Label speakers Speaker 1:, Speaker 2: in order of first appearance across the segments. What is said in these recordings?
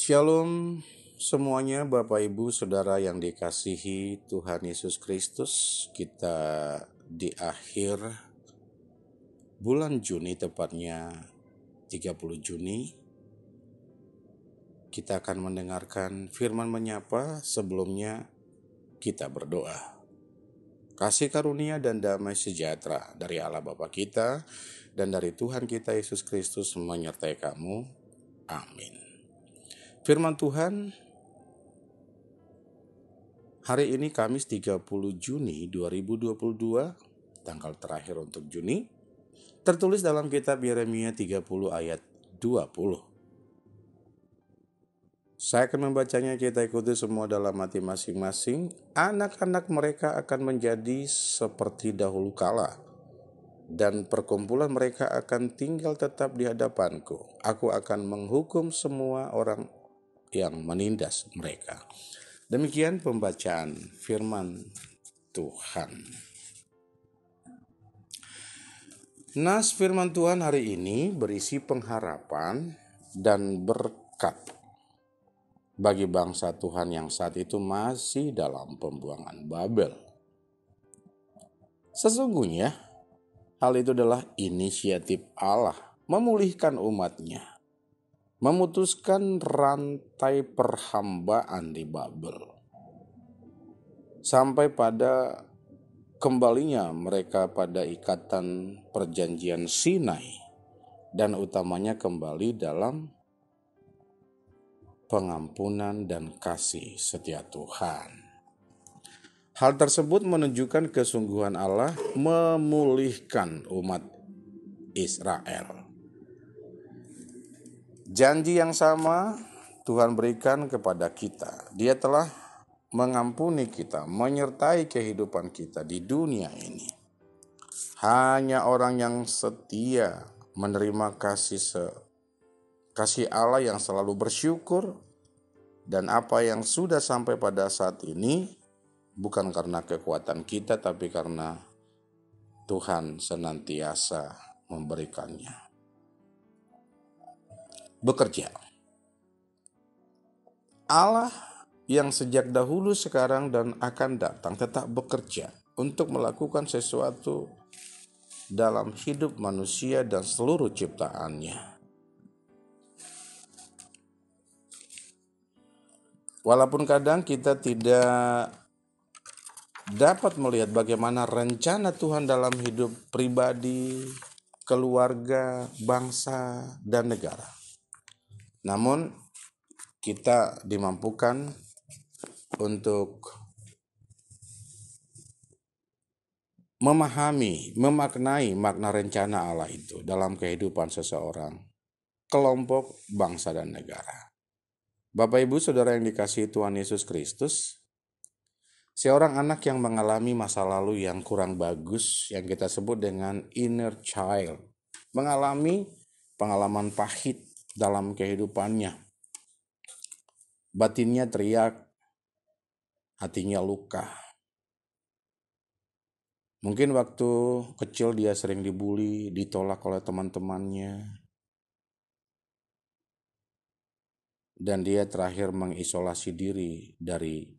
Speaker 1: Shalom semuanya Bapak Ibu Saudara yang dikasihi Tuhan Yesus Kristus. Kita di akhir bulan Juni, tepatnya 30 Juni. Kita akan mendengarkan firman menyapa. Sebelumnya kita berdoa. Kasih karunia dan damai sejahtera dari Allah Bapa kita dan dari Tuhan kita Yesus Kristus menyertai kamu. Amin. Firman Tuhan hari ini Kamis 30 Juni 2022, tanggal terakhir untuk Juni, tertulis dalam kitab Yeremia 30 ayat 20. Saya akan membacanya, kita ikuti semua dalam hati masing-masing. Anak-anak mereka akan menjadi seperti dahulu kala, dan perkumpulan mereka akan tinggal tetap di hadapanku. Aku akan menghukum semua orang yang menindas mereka. Demikian pembacaan firman Tuhan. Nas firman Tuhan hari ini berisi pengharapan dan berkat bagi bangsa Tuhan yang saat itu masih dalam pembuangan Babel. Sesungguhnya hal itu adalah inisiatif Allah memulihkan umatnya, memutuskan rantai perhambaan di Babel, sampai pada kembalinya mereka pada ikatan perjanjian Sinai, dan utamanya kembali dalam pengampunan dan kasih setia Tuhan. Hal tersebut menunjukkan kesungguhan Allah memulihkan umat Israel. Janji yang sama Tuhan berikan kepada kita. Dia telah mengampuni kita, menyertai kehidupan kita di dunia ini. Hanya orang yang setia menerima kasih Allah yang selalu bersyukur, dan apa yang sudah sampai pada saat ini bukan karena kekuatan kita, tapi karena Tuhan senantiasa memberikannya. Bekerja. Allah yang sejak dahulu, sekarang, dan akan datang tetap bekerja untuk melakukan sesuatu dalam hidup manusia dan seluruh ciptaannya. Walaupun kadang kita tidak dapat melihat bagaimana rencana Tuhan dalam hidup pribadi, keluarga, bangsa, dan negara, namun kita dimampukan untuk memahami, memaknai makna rencana Allah itu dalam kehidupan seseorang, kelompok, bangsa, dan negara. Bapak Ibu Saudara yang dikasihi Tuhan Yesus Kristus, seorang anak yang mengalami masa lalu yang kurang bagus, yang kita sebut dengan inner child, mengalami pengalaman pahit dalam kehidupannya. Batinnya teriak, hatinya luka. Mungkin waktu kecil dia sering dibully, ditolak oleh teman-temannya, dan dia terakhir mengisolasi diri dari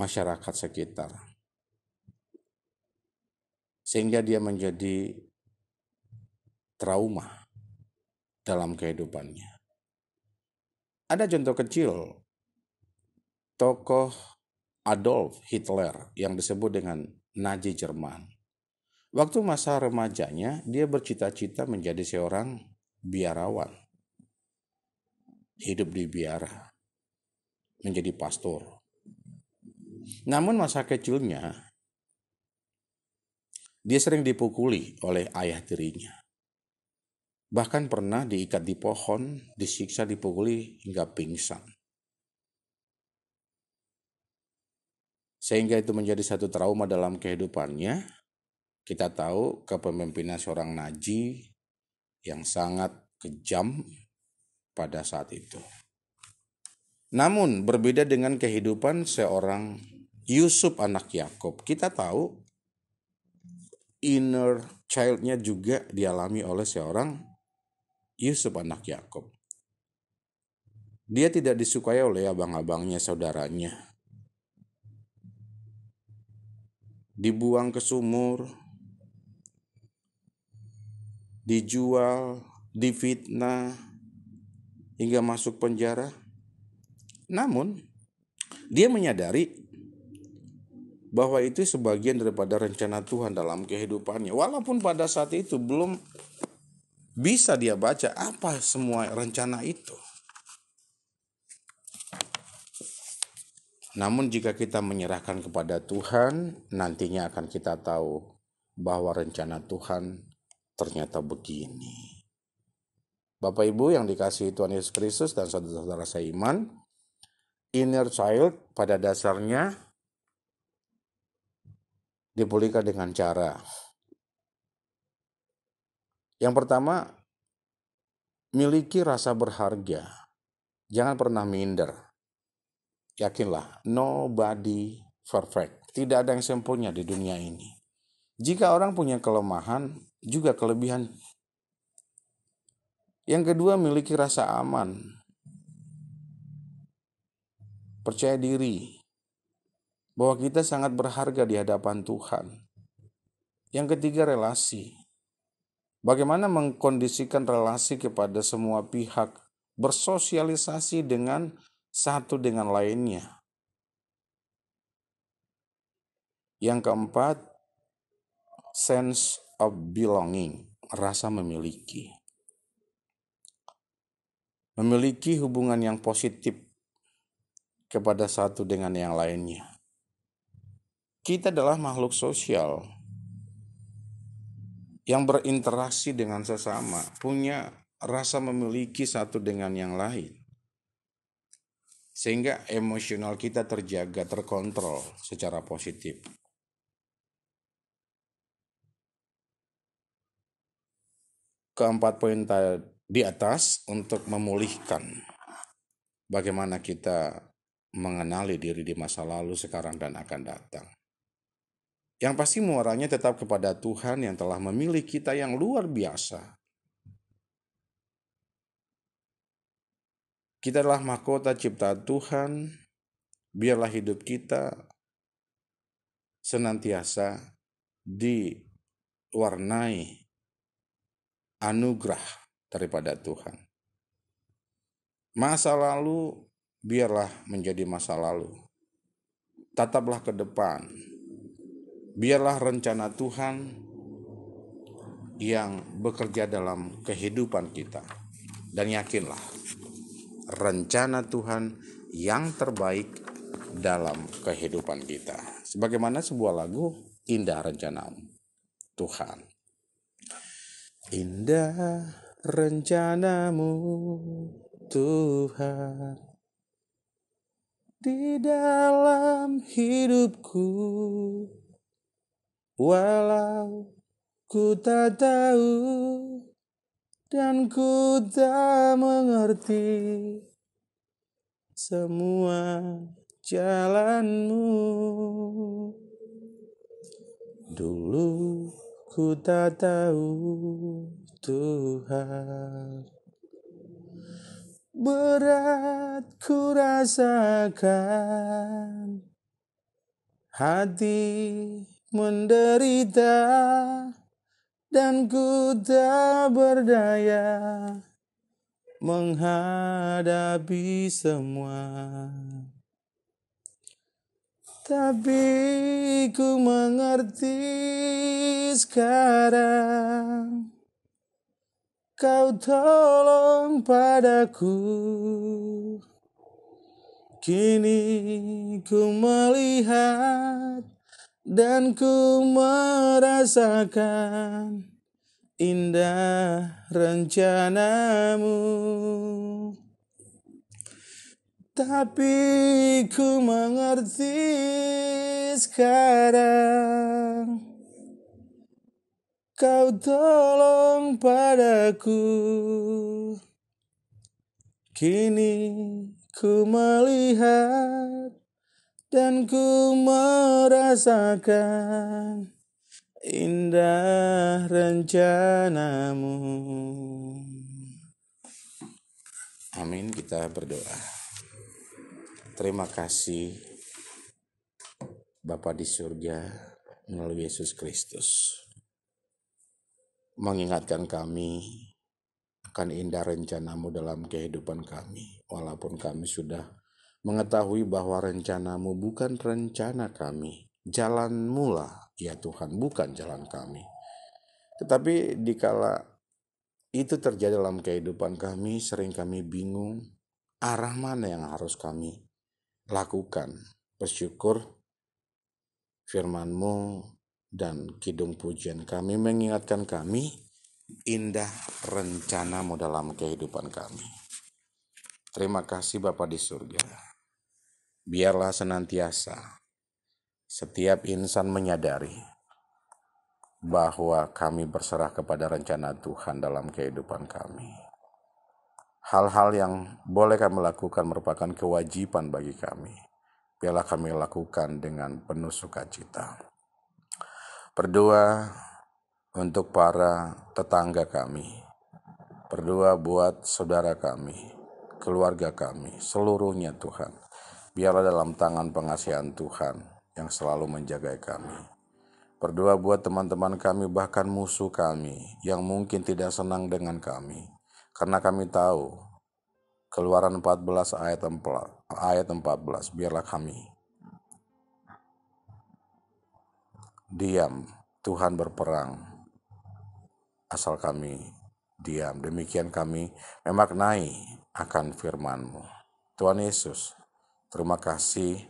Speaker 1: masyarakat sekitar, sehingga dia menjadi trauma dalam kehidupannya. Ada contoh kecil, tokoh Adolf Hitler yang disebut dengan Nazi Jerman. Waktu masa remajanya, dia bercita-cita menjadi seorang biarawan, hidup di biara, menjadi pastor. Namun masa kecilnya, dia sering dipukuli oleh ayah tirinya. Bahkan pernah diikat di pohon, disiksa, dipukuli hingga pingsan. Sehingga itu menjadi satu trauma dalam kehidupannya. Kita tahu kepemimpinan seorang Nazi yang sangat kejam pada saat itu. Namun berbeda dengan kehidupan seorang Yusuf anak Yakub, kita tahu inner child-nya juga dialami oleh seorang Yusuf anak Yakub. Dia tidak disukai oleh abang-abangnya, saudaranya. Dibuang ke sumur, dijual, difitnah, hingga masuk penjara. Namun, dia menyadari bahwa itu sebagian daripada rencana Tuhan dalam kehidupannya. Walaupun pada saat itu belum bisa dia baca apa semua rencana itu. Namun jika kita menyerahkan kepada Tuhan, nantinya akan kita tahu bahwa rencana Tuhan ternyata begini. Bapak Ibu yang dikasihi Tuhan Yesus Kristus dan saudara-saudara seiman, inner child pada dasarnya dipulihkan dengan cara. Yang pertama, miliki rasa berharga. Jangan pernah minder. Yakinlah, nobody perfect. Tidak ada yang sempurna di dunia ini. Jika orang punya kelemahan, juga kelebihan. Yang kedua, miliki rasa aman. Percaya diri bahwa kita sangat berharga di hadapan Tuhan. Yang ketiga, relasi. Bagaimana mengkondisikan relasi kepada semua pihak, bersosialisasi dengan satu dengan lainnya. Yang keempat, sense of belonging, rasa memiliki. Memiliki hubungan yang positif kepada satu dengan yang lainnya. Kita adalah makhluk sosial yang berinteraksi dengan sesama, punya rasa memiliki satu dengan yang lain. Sehingga emosional kita terjaga, terkontrol secara positif. Keempat poin di atas untuk memulihkan bagaimana kita mengenali diri di masa lalu, sekarang, dan akan datang. Yang pasti muaranya tetap kepada Tuhan yang telah memilih kita yang luar biasa. Kita adalah mahkota ciptaan Tuhan. Biarlah hidup kita senantiasa diwarnai anugerah daripada Tuhan. Masa lalu biarlah menjadi masa lalu. Tataplah ke depan. Biarlah rencana Tuhan yang bekerja dalam kehidupan kita. Dan yakinlah, rencana Tuhan yang terbaik dalam kehidupan kita. Sebagaimana sebuah lagu, Indah Rencanamu Tuhan. Indah rencanamu Tuhan di dalam hidupku, walau ku tak tahu dan ku tak mengerti semua jalanmu. Dulu ku tak tahu Tuhan, berat ku rasakan, hati menderita, dan ku tak berdaya menghadapi semua. Tapi ku mengerti sekarang, Kau tolong padaku. Kini ku melihat dan ku merasakan indah rencanamu. Tapi ku mengerti sekarang, Kau tolong padaku. Kini ku melihat dan ku merasakan indah rencanamu. Amin, kita berdoa. Terima kasih Bapa di surga melalui Yesus Kristus mengingatkan kami akan indah rencana-Mu dalam kehidupan kami. Walaupun kami sudah mengetahui bahwa rencana-Mu bukan rencana kami. Jalan-Mu lah, ya Tuhan, bukan jalan kami. Tetapi dikala itu terjadi dalam kehidupan kami, sering kami bingung arah mana yang harus kami lakukan. Bersyukur firman-Mu dan kidung pujian kami mengingatkan kami indah rencana-Mu dalam kehidupan kami. Terima kasih Bapa di surga. Biarlah senantiasa setiap insan menyadari bahwa kami berserah kepada rencana Tuhan dalam kehidupan kami. Hal-hal yang boleh kami lakukan merupakan kewajiban bagi kami. Biarlah kami lakukan dengan penuh sukacita. Berdoa untuk para tetangga kami. Berdoa buat saudara kami, keluarga kami, seluruhnya Tuhan. Biarlah dalam tangan pengasihan Tuhan yang selalu menjaga kami. Berdoa buat teman-teman kami, bahkan musuh kami yang mungkin tidak senang dengan kami. Karena kami tahu Keluaran 14 ayat 14, biarlah kami diam, Tuhan berperang, asal kami diam. Demikian kami memaknai akan firman-Mu. Tuhan Yesus, terima kasih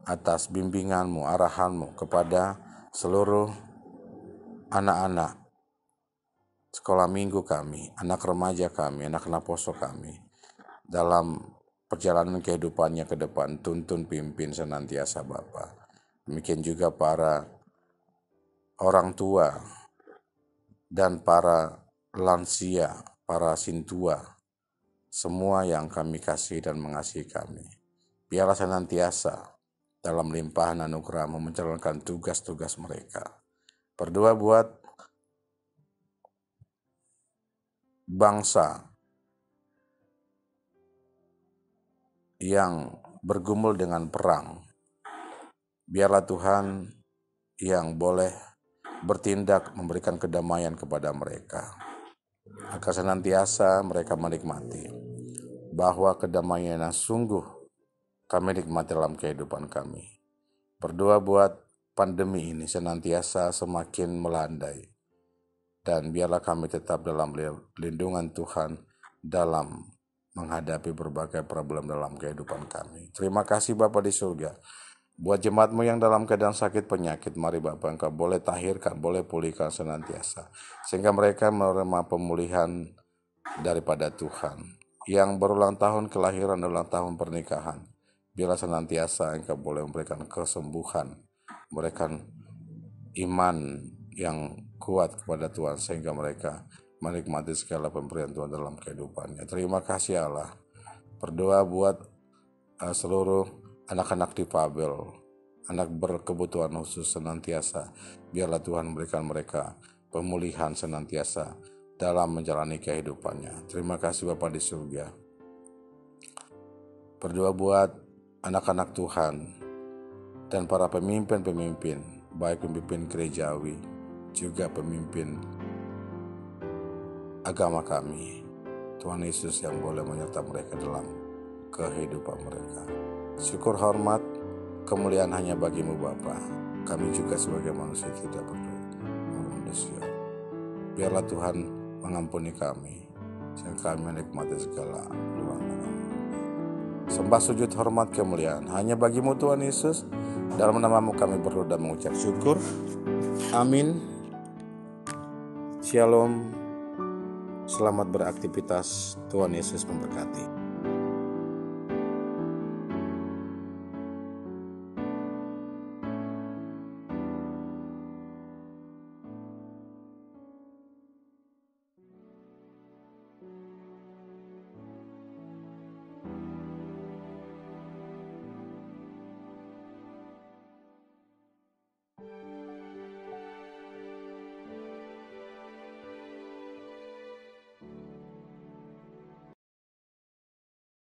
Speaker 1: atas bimbingan-Mu, arahan-Mu kepada seluruh anak-anak sekolah minggu kami, anak remaja kami, anak-anak poso kami. Dalam perjalanan kehidupannya ke depan, tuntun pimpin senantiasa Bapa. Demikian juga para orang tua dan para lansia, para sintua, semua yang kami kasih dan mengasihi kami. Biarlah senantiasa dalam limpahan anugerah-Mu menjalankan tugas-tugas mereka. Berdoa buat bangsa yang bergumul dengan perang. Biarlah Tuhan yang boleh bertindak memberikan kedamaian kepada mereka. Agar senantiasa mereka menikmati bahwa kedamaian yang sungguh kami nikmati dalam kehidupan kami. Berdoa buat pandemi ini senantiasa semakin melandai. Dan biarlah kami tetap dalam lindungan Tuhan dalam menghadapi berbagai problem dalam kehidupan kami. Terima kasih Bapa di surga. Buat jemaat-Mu yang dalam keadaan sakit penyakit, mari Bapa Engkau boleh tahirkan, boleh pulihkan senantiasa. Sehingga mereka menerima pemulihan daripada Tuhan. Yang berulang tahun kelahiran, ulang tahun pernikahan, biarlah senantiasa Engkau boleh memberikan kesembuhan, memberikan iman yang kuat kepada Tuhan sehingga mereka menikmati segala pemberian Tuhan dalam kehidupannya. Terima kasih Allah. Berdoa buat seluruh anak-anak difabel, anak berkebutuhan khusus senantiasa. Biarlah Tuhan memberikan mereka pemulihan senantiasa dalam menjalani kehidupannya. Terima kasih Bapa di surga. Berdoa buat anak-anak Tuhan dan para pemimpin-pemimpin, baik pemimpin gerejawi, juga pemimpin agama kami. Tuhan Yesus yang boleh menyertai mereka dalam kehidupan mereka. Syukur, hormat, kemuliaan hanya bagi-Mu Bapa. Kami juga sebagai manusia tidak manusia. Biarlah Tuhan mengampuni kami, sehingga kami menikmati segala luangan. Sembah, sujud, hormat, kemuliaan hanya bagi-Mu Tuhan Yesus. Dalam nama-Mu kami berdoa dan mengucap syukur. Amin. Shalom. Selamat beraktivitas. Tuhan Yesus memberkati.